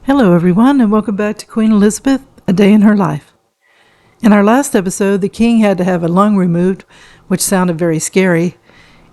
Hello, everyone, and welcome back to Queen Elizabeth, A Day in Her Life. In our last episode, the king had to have a lung removed, which sounded very scary.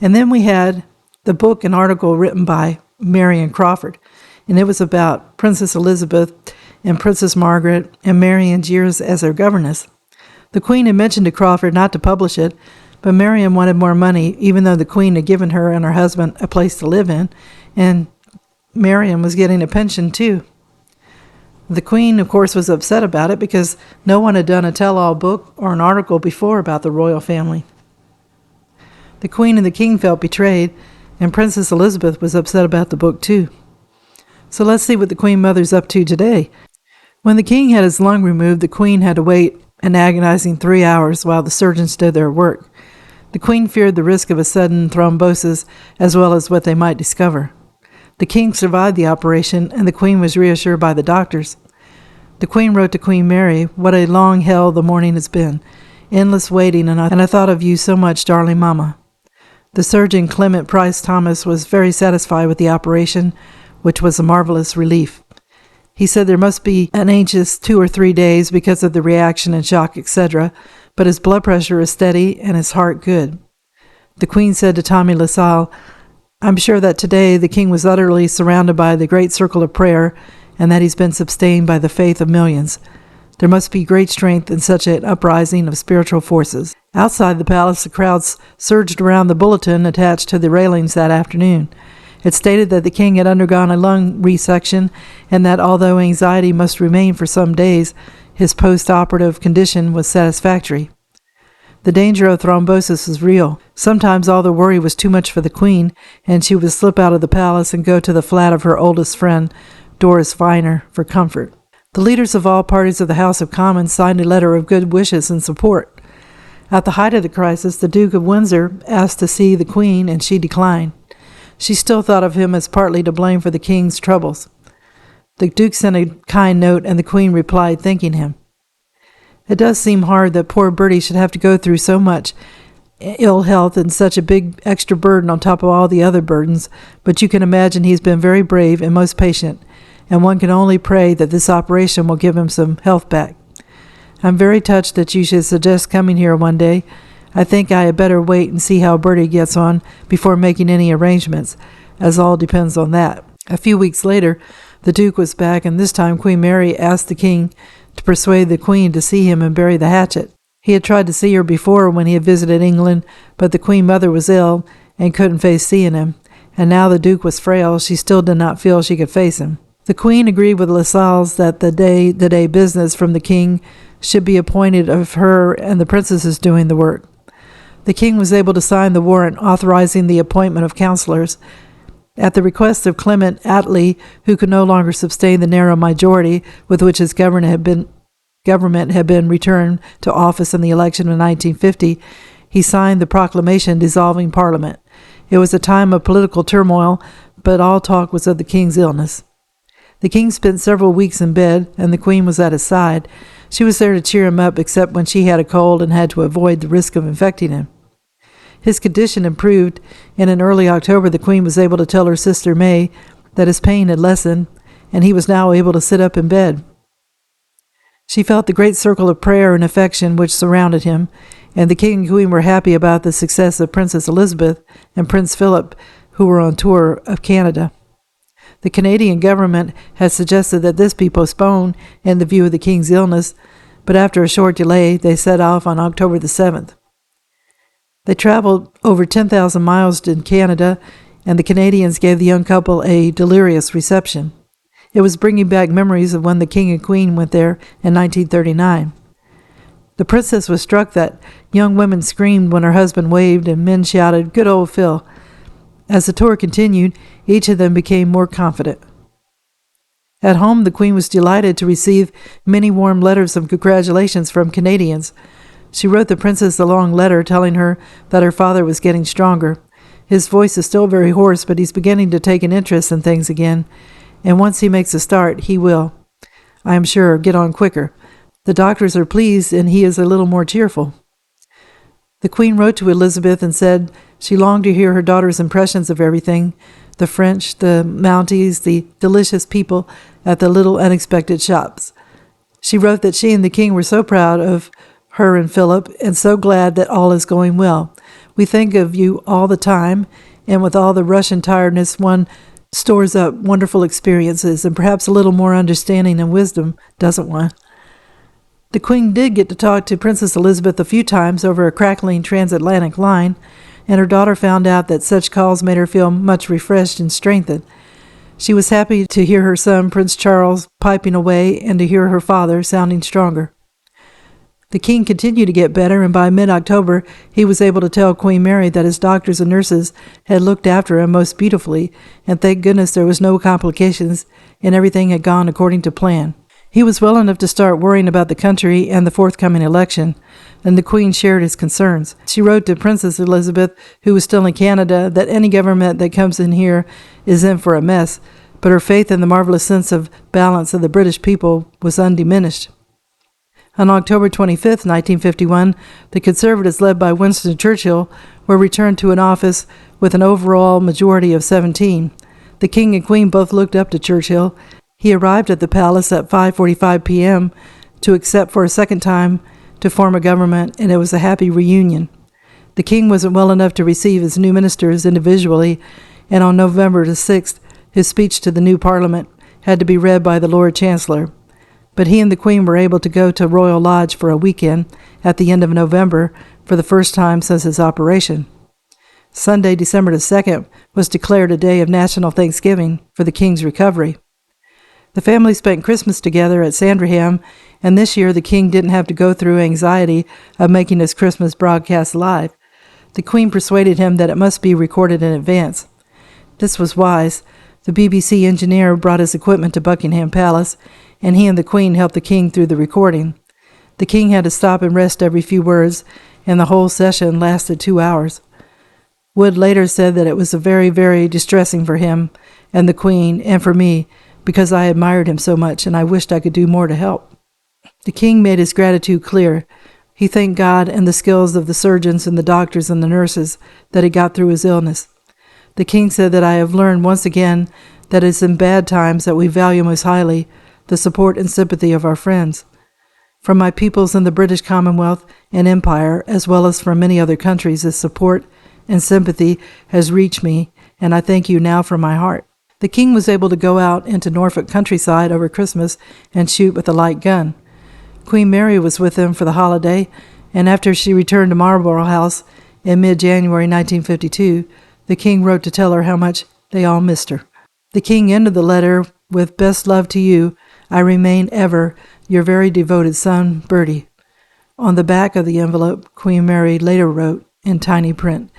And then we had the book and article written by Marion Crawford, and it was about Princess Elizabeth and Princess Margaret and Marion's years as their governess. The queen had mentioned to Crawford not to publish it, but Marion wanted more money, even though the queen had given her and her husband a place to live in, and Marion was getting a pension too. The queen, of course, was upset about it because no one had done a tell-all book or an article before about the royal family. The queen and the king felt betrayed, and Princess Elizabeth was upset about the book too. So let's see what the queen mother's up to today. When the king had his lung removed, the queen had to wait an agonizing 3 hours while the surgeons did their work. The queen feared the risk of a sudden thrombosis as well as what they might discover. The king survived the operation, and the queen was reassured by the doctors. The queen wrote to Queen Mary, "What a long hell the morning has been. Endless waiting, and I thought of you so much, darling Mama." The surgeon, Clement Price Thomas, was very satisfied with the operation, which was a marvelous relief. He said there must be an anxious 2 or 3 days because of the reaction and shock, etc., but his blood pressure is steady and his heart good. The queen said to Tommy LaSalle, "I'm sure that today the king was utterly surrounded by the great circle of prayer and that he's been sustained by the faith of millions. There must be great strength in such an uprising of spiritual forces." Outside the palace, the crowds surged around the bulletin attached to the railings that afternoon. It stated that the king had undergone a lung resection and that although anxiety must remain for some days, his post-operative condition was satisfactory. The danger of thrombosis was real. Sometimes all the worry was too much for the queen, and she would slip out of the palace and go to the flat of her oldest friend, Doris Viner, for comfort. The leaders of all parties of the House of Commons signed a letter of good wishes and support. At the height of the crisis, the Duke of Windsor asked to see the queen, and she declined. She still thought of him as partly to blame for the king's troubles. The Duke sent a kind note, and the queen replied, thanking him. It does seem hard that poor Bertie should have to go through so much ill health and such a big extra burden on top of all the other burdens, but you can imagine he's been very brave and most patient, and one can only pray that this operation will give him some health back. I'm very touched that you should suggest coming here one day. I think I had better wait and see how Bertie gets on before making any arrangements, as all depends on that. A few weeks later, the Duke was back, and this time Queen Mary asked the king to persuade the queen to see him and bury the hatchet. He had tried to see her before when he had visited England, but the queen mother was ill and couldn't face seeing him, and now the Duke was frail, she still did not feel she could face him. The queen agreed with LaSalle's that the day-to-day business from the king should be appointed of her and the princesses doing the work. The king was able to sign the warrant authorizing the appointment of counselors. At the request of Clement Attlee, who could no longer sustain the narrow majority with which his government had been returned to office in the election of 1950, he signed the proclamation dissolving Parliament. It was a time of political turmoil, but all talk was of the king's illness. The king spent several weeks in bed, and the queen was at his side. She was there to cheer him up, except when she had a cold and had to avoid the risk of infecting him. His condition improved, and in early October the queen was able to tell her sister May that his pain had lessened, and he was now able to sit up in bed. She felt the great circle of prayer and affection which surrounded him, and the king and queen were happy about the success of Princess Elizabeth and Prince Philip, who were on tour of Canada. The Canadian government had suggested that this be postponed in the view of the king's illness, but after a short delay they set off on October the 7th. They traveled over 10,000 miles in Canada, and the Canadians gave the young couple a delirious reception. It was bringing back memories of when the king and queen went there in 1939. The princess was struck that young women screamed when her husband waved and men shouted, "Good old Phil." As the tour continued, each of them became more confident. At home, the queen was delighted to receive many warm letters of congratulations from Canadians. She wrote the princess a long letter telling her that her father was getting stronger. His voice is still very hoarse, but he's beginning to take an interest in things again, and once he makes a start, he will, I am sure, get on quicker. The doctors are pleased, and he is a little more cheerful. The queen wrote to Elizabeth and said she longed to hear her daughter's impressions of everything. the French, the Mounties, the delicious people at the little unexpected shops. She wrote that she and the king were so proud of her and Philip, and so glad that all is going well. We think of you all the time, and with all the rush and tiredness, one stores up wonderful experiences and perhaps a little more understanding and wisdom, doesn't one? The Queen did get to talk to Princess Elizabeth a few times over a crackling transatlantic line, and her daughter found out that such calls made her feel much refreshed and strengthened. She was happy to hear her son, Prince Charles, piping away, and to hear her father sounding stronger. The king continued to get better, and by mid-October he was able to tell Queen Mary that his doctors and nurses had looked after him most beautifully, and thank goodness there was no complications, and everything had gone according to plan. He was well enough to start worrying about the country and the forthcoming election, and the Queen shared his concerns. She wrote to Princess Elizabeth, who was still in Canada, that any government that comes in here is in for a mess, but her faith in the marvelous sense of balance of the British people was undiminished. On October 25, 1951, the Conservatives, led by Winston Churchill, were returned to an office with an overall majority of 17. The King and Queen both looked up to Churchill. He arrived at the palace at 5:45 p.m. to accept for a second time to form a government, and it was a happy reunion. The King wasn't well enough to receive his new ministers individually, and on November the 6th, his speech to the new Parliament had to be read by the Lord Chancellor. But he and the Queen were able to go to Royal Lodge for a weekend at the end of November for the first time since his operation. Sunday, December the 2nd, was declared a day of national thanksgiving for the King's recovery. The family spent Christmas together at Sandringham, and this year the King didn't have to go through anxiety of making his Christmas broadcast live. The Queen persuaded him that it must be recorded in advance. This was wise. The BBC engineer brought his equipment to Buckingham Palace, and he and the Queen helped the King through the recording. The King had to stop and rest every few words, and the whole session lasted 2 hours. Wood later said that it was very, very distressing for him and the Queen and for me, because I admired him so much and I wished I could do more to help. The King made his gratitude clear. He thanked God and the skills of the surgeons and the doctors and the nurses that he got through his illness. The King said that I have learned once again that it's in bad times that we value most highly the support and sympathy of our friends. From my peoples in the British Commonwealth and Empire, as well as from many other countries, this support and sympathy has reached me, and I thank you now from my heart. The King was able to go out into Norfolk countryside over Christmas and shoot with a light gun. Queen Mary was with him for the holiday, and after she returned to Marlborough House in mid-January 1952, the King wrote to tell her how much they all missed her. The King ended the letter with "Best love to you. I remain ever your very devoted son, Bertie." On the back of the envelope, Queen Mary later wrote in tiny print,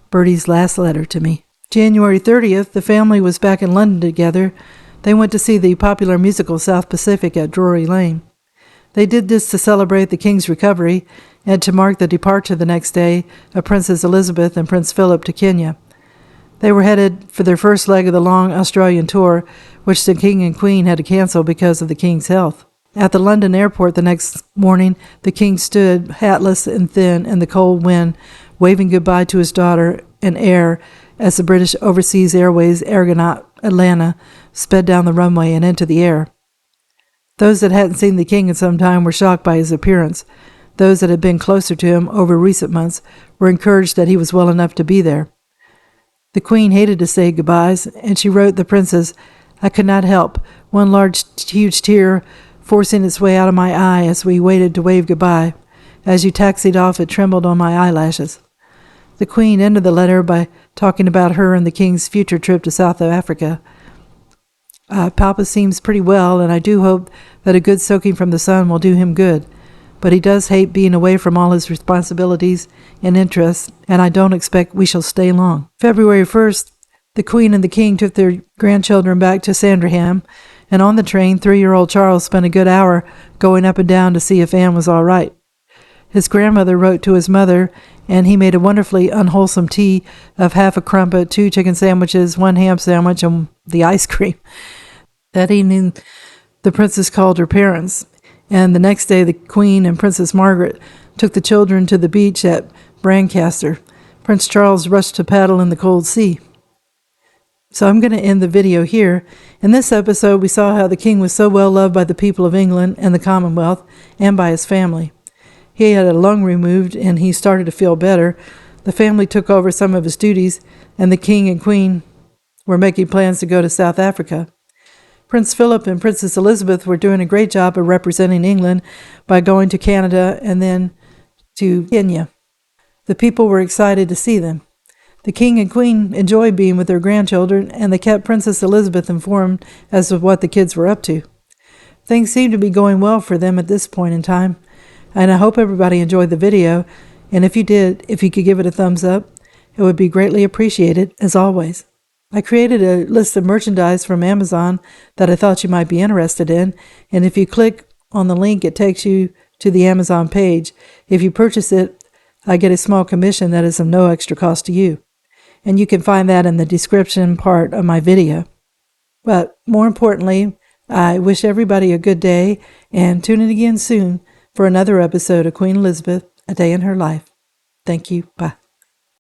"Bertie's last letter to me." January 30th, the family was back in London together. They went to see the popular musical South Pacific at Drury Lane. They did this to celebrate the King's recovery and to mark the departure the next day of Princess Elizabeth and Prince Philip to Kenya. They were headed for their first leg of the long Australian tour, which the King and Queen had to cancel because of the King's health. At the London airport the next morning, the King stood, hatless and thin in the cold wind, waving goodbye to his daughter and heir as the British Overseas Airways Argonaut Atlanta sped down the runway and into the air. Those that hadn't seen the King in some time were shocked by his appearance. Those that had been closer to him over recent months were encouraged that he was well enough to be there. The Queen hated to say goodbyes, and she wrote the Princess, "I could not help, one large, huge tear forcing its way out of my eye as we waited to wave goodbye. As you taxied off, it trembled on my eyelashes." The Queen ended the letter by talking about her and the King's future trip to South Africa. "Papa seems pretty well, and I do hope that a good soaking from the sun will do him good. But he does hate being away from all his responsibilities and interests, and I don't expect we shall stay long." February 1st, the Queen and the King took their grandchildren back to Sandringham, and on the train, 3-year-old Charles spent a good hour going up and down to see if Anne was all right. His grandmother wrote to his mother, and he made a wonderfully unwholesome tea of half a crumpet, 2 chicken sandwiches, 1 ham sandwich, and the ice cream. That evening, the princess called her parents, and the next day the Queen and Princess Margaret took the children to the beach at Brancaster. Prince Charles rushed to paddle in the cold sea. So I'm going to end the video here. In this episode, we saw how the king was so well loved by the people of England and the Commonwealth and by his family. He had a lung removed and he started to feel better. The family took over some of his duties, and the king and queen were making plans to go to South Africa. Prince Philip and Princess Elizabeth were doing a great job of representing England by going to Canada and then to Kenya. The people were excited to see them. The king and queen enjoyed being with their grandchildren, and they kept Princess Elizabeth informed as to what the kids were up to. Things seemed to be going well for them at this point in time, and I hope everybody enjoyed the video, and if you did, if you could give it a thumbs up, it would be greatly appreciated, as always. I created a list of merchandise from Amazon that I thought you might be interested in, and if you click on the link, it takes you to the Amazon page. If you purchase it, I get a small commission that is of no extra cost to you, and you can find that in the description part of my video. But more importantly, I wish everybody a good day, and tune in again soon for another episode of Queen Elizabeth, A Day in Her Life. Thank you. Bye.